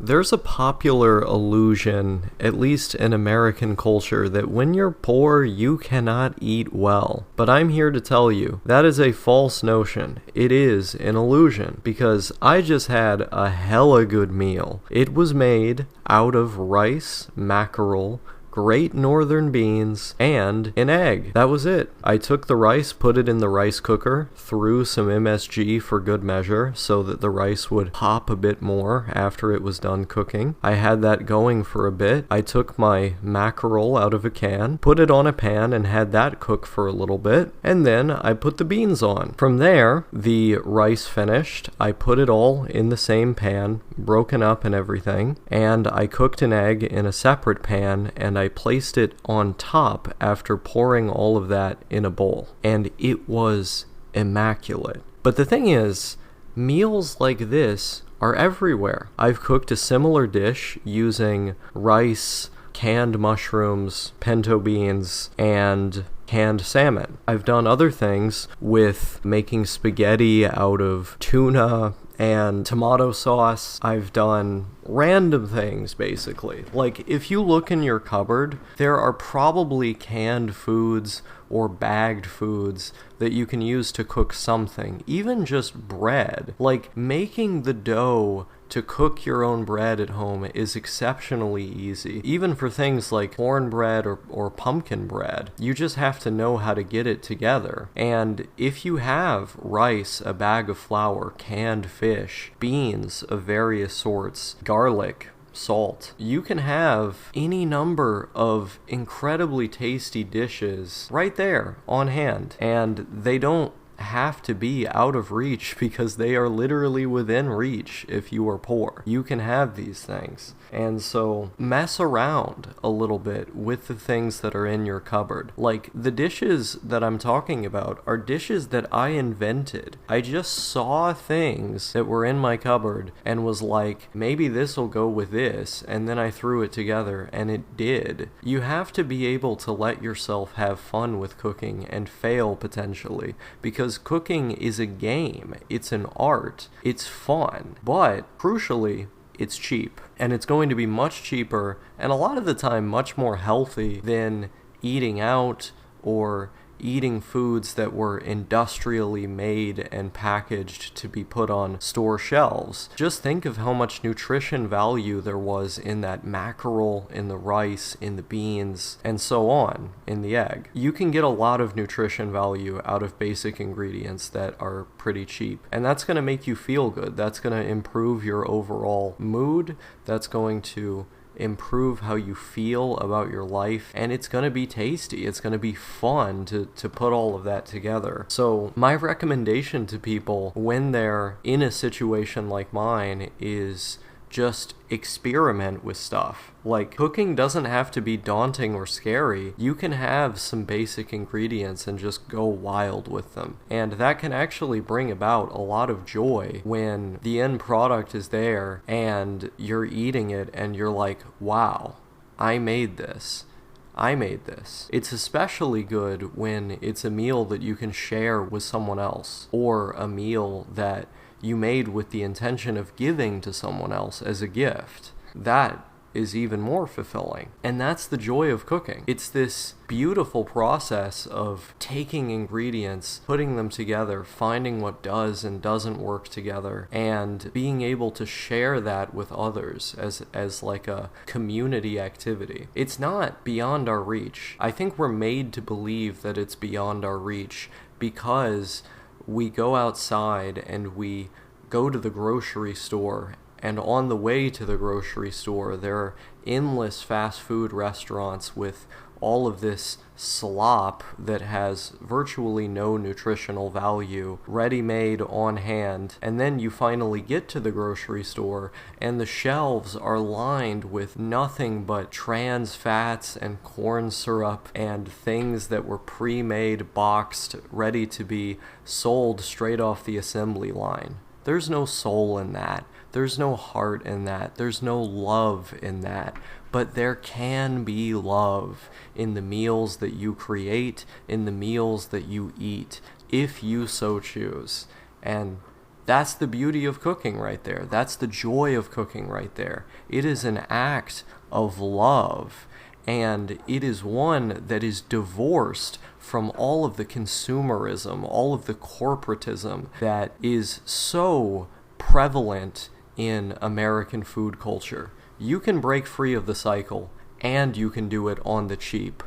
There's a popular illusion, at least in American culture, that when you're poor, you cannot eat well. But I'm here to tell you, that is a false notion. It is an illusion, because I just had a hella good meal. It was made out of rice, mackerel, great northern beans, and an egg. That was it. I took the rice, put it in the rice cooker, threw some MSG for good measure so that the rice would pop a bit more after it was done cooking. I had that going for a bit. I took my mackerel out of a can, put it on a pan, and had that cook for a little bit, and then I put the beans on. From there, the rice finished. I put it all in the same pan, broken up and everything, and I cooked an egg in a separate pan, and I placed it on top after pouring all of that in a bowl, and it was immaculate. But the thing is, meals like this are everywhere. I've cooked a similar dish using rice, canned mushrooms, pinto beans, and canned salmon. I've done other things with making spaghetti out of tuna and tomato sauce. I've done random things, basically. Like, if you look in your cupboard, there are probably canned foods or bagged foods that you can use to cook something, even just bread. Like, making the dough to cook your own bread at home is exceptionally easy. Even for things like cornbread or pumpkin bread, you just have to know how to get it together. And if you have rice, a bag of flour, canned fish, beans of various sorts, garlic, salt, you can have any number of incredibly tasty dishes right there on hand, and they don't have to be out of reach because they are literally within reach if you are poor. You can have these things. And so mess around a little bit with the things that are in your cupboard. Like, the dishes that I'm talking about are dishes that I invented. I just saw things that were in my cupboard and was like, maybe this will go with this, and then I threw it together, and it did. You have to be able to let yourself have fun with cooking and fail potentially, because cooking is a game, it's an art, it's fun, but crucially, it's cheap. And it's going to be much cheaper, and a lot of the time much more healthy than eating out or eating foods that were industrially made and packaged to be put on store shelves. Just think of how much nutrition value there was in that mackerel, in the rice, in the beans, and so on, in the egg. You can get a lot of nutrition value out of basic ingredients that are pretty cheap, and that's going to make you feel good. That's going to improve your overall mood. That's going to improve how you feel about your life, and it's going to be tasty. It's going to be fun to put all of that together. So my recommendation to people when they're in a situation like mine is just experiment with stuff. Like, cooking doesn't have to be daunting or scary. You can have some basic ingredients and just go wild with them. And that can actually bring about a lot of joy when the end product is there and you're eating it and you're like, wow, I made this. It's especially good when it's a meal that you can share with someone else, or a meal that you made with the intention of giving to someone else as a gift. That is even more fulfilling. And that's the joy of cooking. It's this beautiful process of taking ingredients, putting them together, finding what does and doesn't work together, and being able to share that with others as like a community activity. It's not beyond our reach. I think we're made to believe that it's beyond our reach because we go outside and we go to the grocery store, and on the way to the grocery store, there are endless fast food restaurants with all of this slop that has virtually no nutritional value, ready-made on hand, and then you finally get to the grocery store and the shelves are lined with nothing but trans fats and corn syrup and things that were pre-made, boxed, ready to be sold straight off the assembly line. There's no soul in that. There's no heart in that. There's no love in that. But there can be love in the meals that you create, in the meals that you eat, if you so choose. And That's the beauty of cooking right there. That's the joy of cooking right there. It is an act of love, and it is one that is divorced from all of the consumerism, all of the corporatism that is so prevalent in American food culture. You can break free of the cycle, and you can do it on the cheap.